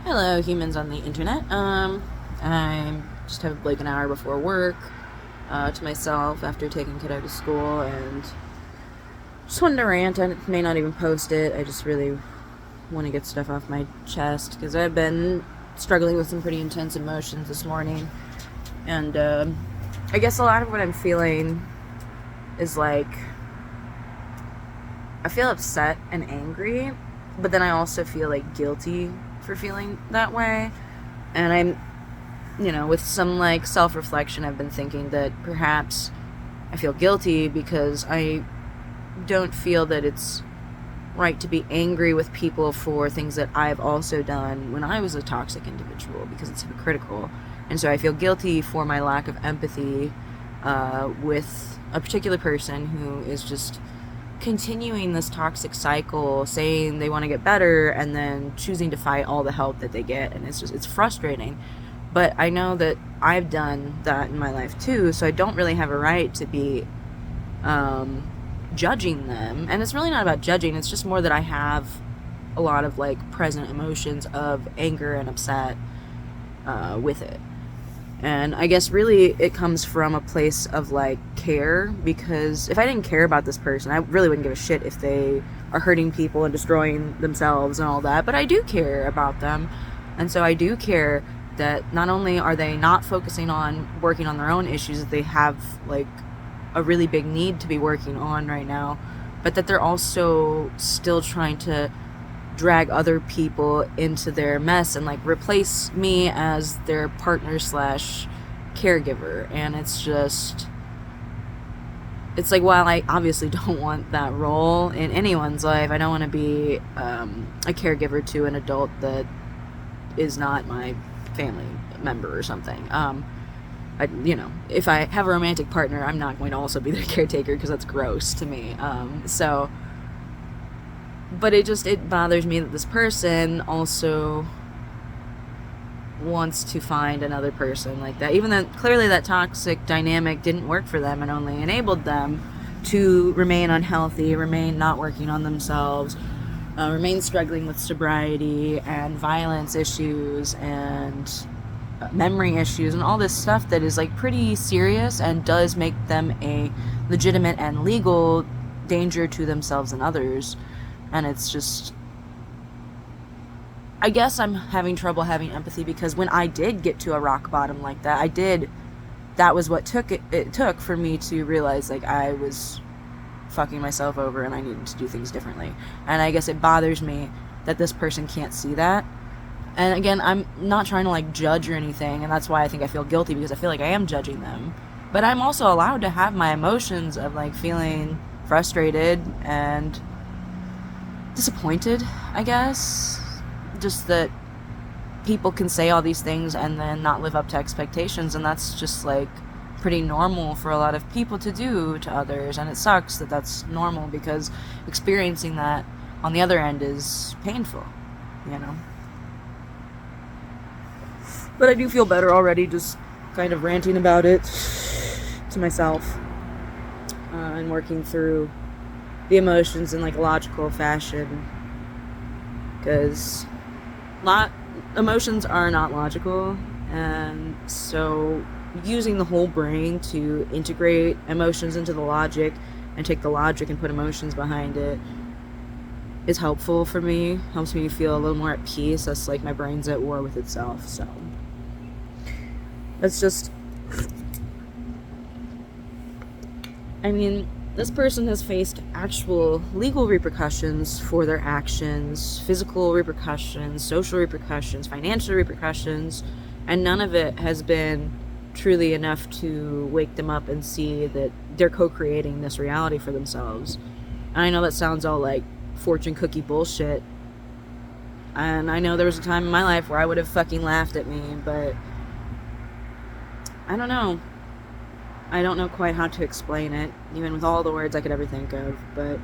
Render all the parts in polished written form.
Hello, humans on the internet. I just have like an hour before work to myself after taking kiddo to school, and just wanted to rant. I may not even post it. I just really want to get stuff off my chest because I've been struggling with some pretty intense emotions this morning, and I guess a lot of what I'm feeling is like I feel upset and angry, but then I also feel like guilty for feeling that way. And with some like self-reflection, I've been thinking that perhaps I feel guilty because I don't feel that it's right to be angry with people for things that I've also done when I was a toxic individual, because it's hypocritical. And so I feel guilty for my lack of empathy with a particular person who is just continuing this toxic cycle, saying they want to get better and then choosing to fight all the help that they get. And it's frustrating. But I know that I've done that in my life too, so I don't really have a right to be judging them. And it's really not about judging, it's just more that I have a lot of like present emotions of anger and upset with it. And I guess really it comes from a place of like care, because if I didn't care about this person, I really wouldn't give a shit if they are hurting people and destroying themselves and all that. But I do care about them. And so I do care that not only are they not focusing on working on their own issues that they have like a really big need to be working on right now, but that they're also still trying to drag other people into their mess and like replace me as their partner slash caregiver. And it's like, while I obviously don't want that role in anyone's life, I don't want to be a caregiver to an adult that is not my family member or something. If I have a romantic partner, I'm not going to also be their caretaker, because that's gross to me. But it bothers me that this person also wants to find another person like that, even though clearly that toxic dynamic didn't work for them and only enabled them to remain unhealthy, remain not working on themselves, remain struggling with sobriety and violence issues and memory issues and all this stuff that is like pretty serious and does make them a legitimate and legal danger to themselves and others. And it's just, I guess I'm having trouble having empathy, because when I did get to a rock bottom like that, that was what it took for me to realize like I was fucking myself over and I needed to do things differently. And I guess it bothers me that this person can't see that. And again, I'm not trying to like judge or anything, and that's why I think I feel guilty, because I feel like I am judging them. But I'm also allowed to have my emotions of like feeling frustrated and disappointed, I guess. Just that people can say all these things and then not live up to expectations, and that's just like pretty normal for a lot of people to do to others. And it sucks that that's normal, because experiencing that on the other end is painful, But I do feel better already, just kind of ranting about it to myself and working through the emotions in like a logical fashion, because emotions are not logical. And so using the whole brain to integrate emotions into the logic and take the logic and put emotions behind it is helpful for me, helps me feel a little more at peace. That's like my brain's at war with itself. So that's just, this person has faced actual legal repercussions for their actions, physical repercussions, social repercussions, financial repercussions, and none of it has been truly enough to wake them up and see that they're co-creating this reality for themselves. And I know that sounds all like fortune cookie bullshit, and I know there was a time in my life where I would have fucking laughed at me, but I don't know quite how to explain it, even with all the words I could ever think of. But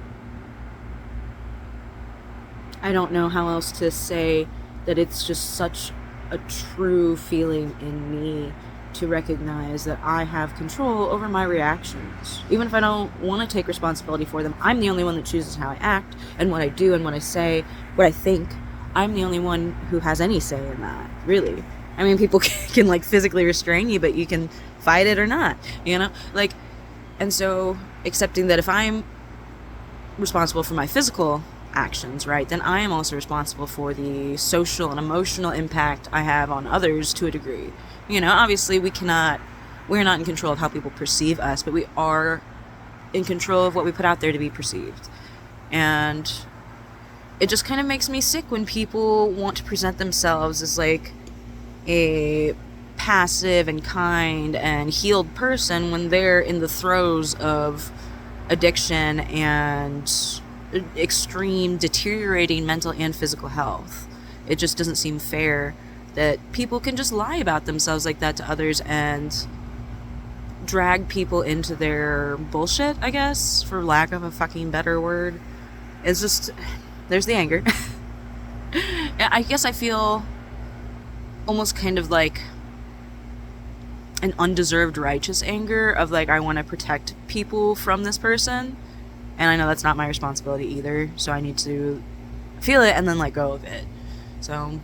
I don't know how else to say that it's just such a true feeling in me to recognize that I have control over my reactions. Even if I don't want to take responsibility for them, I'm the only one that chooses how I act and what I do and what I say, what I think, I'm the only one who has any say in that, really. I mean, people can like physically restrain you, but you can fight it or not, you know? Like, and so accepting that if I'm responsible for my physical actions, right, then I am also responsible for the social and emotional impact I have on others to a degree. You know, obviously we're not in control of how people perceive us, but we are in control of what we put out there to be perceived. And it just kind of makes me sick when people want to present themselves as like a passive and kind and healed person when they're in the throes of addiction and extreme deteriorating mental and physical health. It just doesn't seem fair that people can just lie about themselves like that to others and drag people into their bullshit, I guess, for lack of a fucking better word. It's just, there's the anger. I guess I feel almost kind of like an undeserved righteous anger of like, I want to protect people from this person, and I know that's not my responsibility either, so I need to feel it and then let go of it. So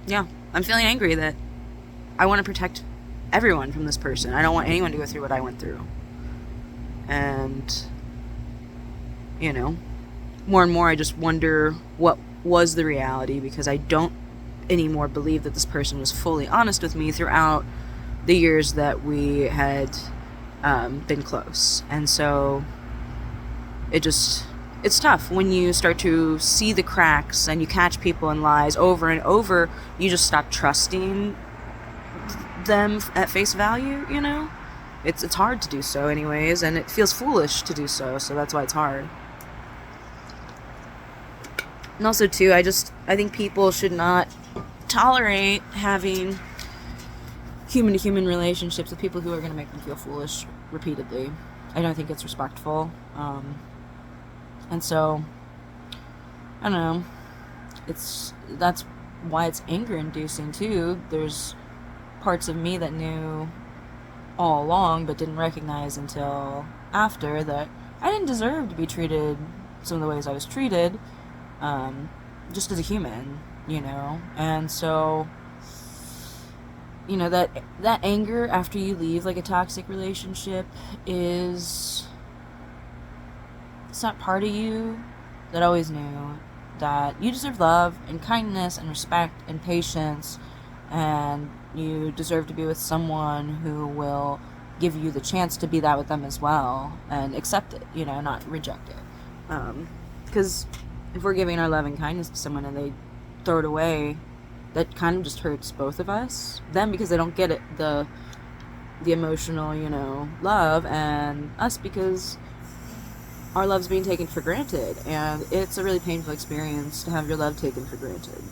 yeah, I'm feeling angry that I want to protect everyone from this person. I don't want anyone to go through what I went through. And you know, more and more I just wonder what was the reality, because I don't anymore believe that this person was fully honest with me throughout the years that we had been close. And so it's tough when you start to see the cracks and you catch people in lies over and over. You just stop trusting them at face value, you know? It's hard to do so anyways, and it feels foolish to do so that's why it's hard. And also too, I think people should not tolerate having human-to-human relationships with people who are going to make them feel foolish repeatedly. I don't think it's respectful. And so, I don't know. That's why it's anger-inducing too. There's parts of me that knew all along, but didn't recognize until after that I didn't deserve to be treated some of the ways I was treated, just as a human, you know. And so, you know, that anger after you leave like a toxic relationship it's not part of you that always knew that you deserve love and kindness and respect and patience, and you deserve to be with someone who will give you the chance to be that with them as well, and accept it, you know, not reject it. Because if we're giving our love and kindness to someone and they throw it away, that kind of just hurts both of us. Them because they don't get it, the emotional, you know, love, and us because our love's being taken for granted. And it's a really painful experience to have your love taken for granted.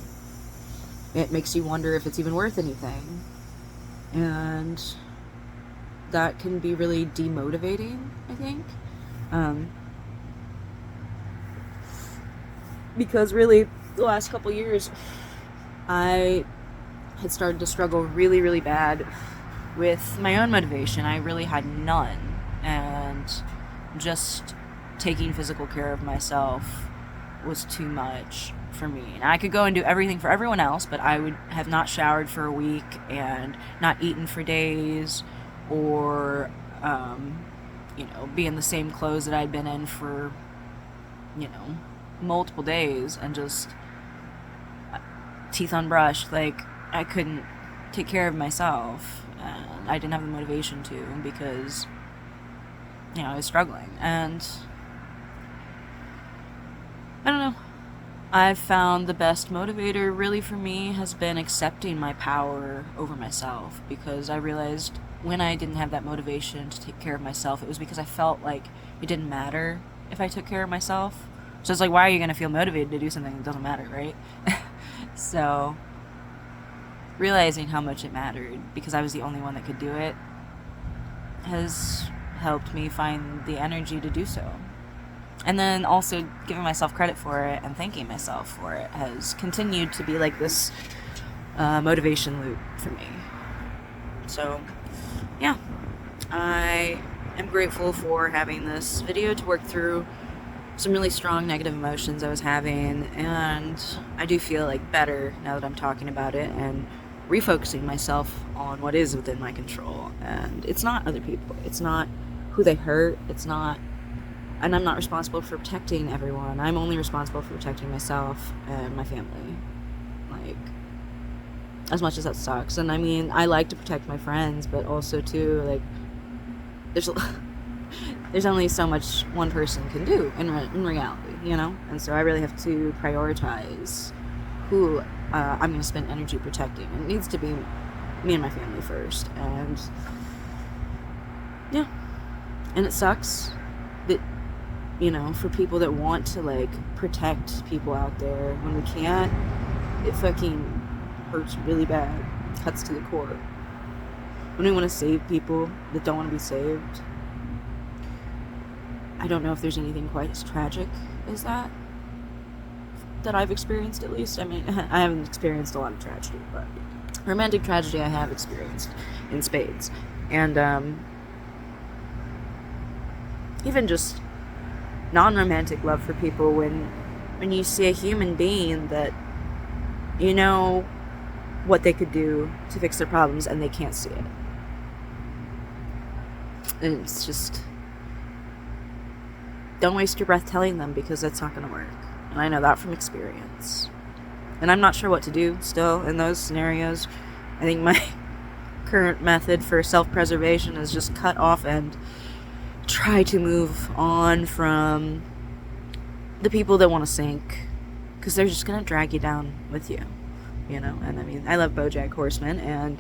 It makes you wonder if it's even worth anything. And that can be really demotivating, I think. Because really, the last couple years, I had started to struggle really, really bad with my own motivation. I really had none. And just taking physical care of myself was too much for me. And I could go and do everything for everyone else, but I would have not showered for a week and not eaten for days, or you know, be in the same clothes that I'd been in for, you know, multiple days, and just teeth unbrushed. Like, I couldn't take care of myself, and I didn't have the motivation to, because, you know, I was struggling. And I don't know, I've found the best motivator really for me has been accepting my power over myself, because I realized when I didn't have that motivation to take care of myself, it was because I felt like it didn't matter if I took care of myself. So it's like, why are you going to feel motivated to do something that doesn't matter, right? So realizing how much it mattered, because I was the only one that could do it, has helped me find the energy to do so. And then also giving myself credit for it and thanking myself for it has continued to be like this motivation loop for me. So yeah, I am grateful for having this video to work through some really strong negative emotions I was having, and I do feel like better now that I'm talking about it and refocusing myself on what is within my control. And it's not other people, it's not who they hurt, it's not, and I'm not responsible for protecting everyone. I'm only responsible for protecting myself and my family. Like, as much as that sucks. And I mean, I like to protect my friends, but also too, like, there's only so much one person can do in reality, you know? And so I really have to prioritize who I'm going to spend energy protecting. And it needs to be me and my family first. And yeah. And it sucks that, you know, for people that want to, like, protect people out there when we can't, it fucking hurts really bad. Cuts to the core. When we want to save people that don't want to be saved, I don't know if there's anything quite as tragic as that I've experienced, at least. I mean, I haven't experienced a lot of tragedy, but romantic tragedy I have experienced in spades. And even just non-romantic love for people, when you see a human being that you know what they could do to fix their problems and they can't see it. And it's just, don't waste your breath telling them, because that's not going to work. And I know that from experience. And I'm not sure what to do still in those scenarios. I think my current method for self-preservation is just cut off and try to move on from the people that want to sink, because they're just going to drag you down with you, you know? And I mean, I love BoJack Horseman, and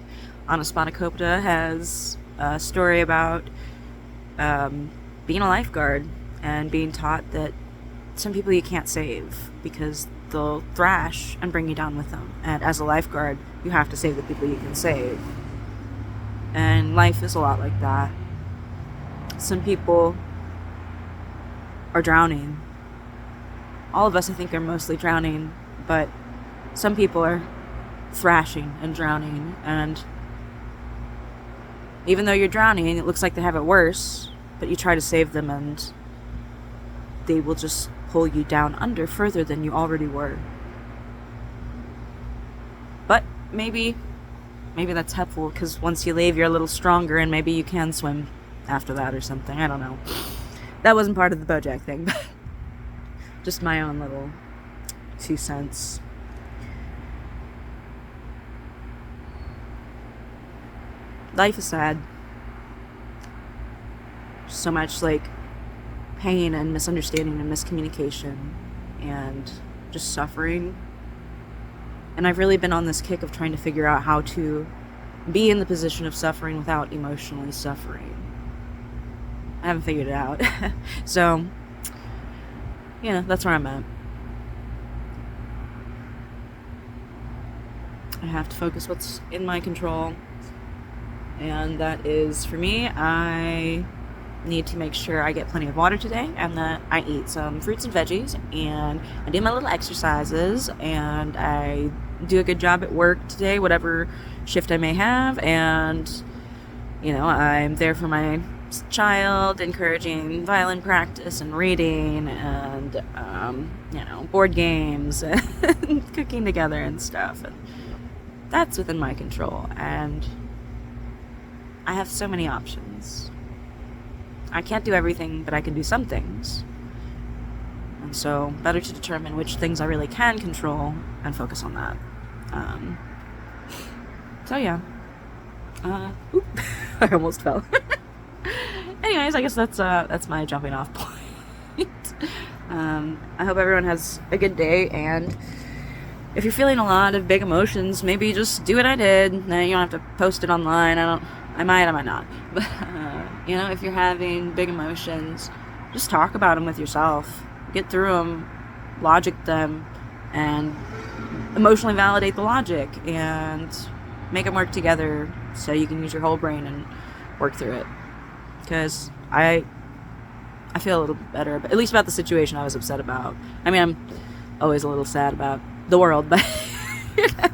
Anna Spanakopita has a story about being a lifeguard and being taught that some people you can't save because they'll thrash and bring you down with them. And as a lifeguard, you have to save the people you can save. And life is a lot like that. Some people are drowning. All of us, I think, are mostly drowning, but some people are thrashing and drowning. And even though you're drowning, it looks like they have it worse, but you try to save them and they will just pull you down under further than you already were. But maybe that's helpful, because once you leave, you're a little stronger and maybe you can swim after that or something. I don't know. That wasn't part of the BoJack thing, but just my own little 2 cents. Life is sad. So much, like, pain and misunderstanding and miscommunication and just suffering. And I've really been on this kick of trying to figure out how to be in the position of suffering without emotionally suffering. I haven't figured it out. So, yeah, that's where I'm at. I have to focus what's in my control. And that is, for me, I need to make sure I get plenty of water today, and that I eat some fruits and veggies, and I do my little exercises, and I do a good job at work today, whatever shift I may have. And, you know, I'm there for my child, encouraging violin practice and reading and, you know, board games and cooking together and stuff. And that's within my control. And I have so many options. I can't do everything, but I can do some things. And so, better to determine which things I really can control and focus on that. So yeah. I almost fell. Anyways, I guess that's my jumping off point. I hope everyone has a good day, and if you're feeling a lot of big emotions, maybe just do what I did. Now, you don't have to post it online. I might not. But, you know, if you're having big emotions, just talk about them with yourself. Get through them, logic them, and emotionally validate the logic, and make them work together so you can use your whole brain and work through it. Because I feel a little bit better, at least about the situation I was upset about. I mean, I'm always a little sad about the world, but, you know.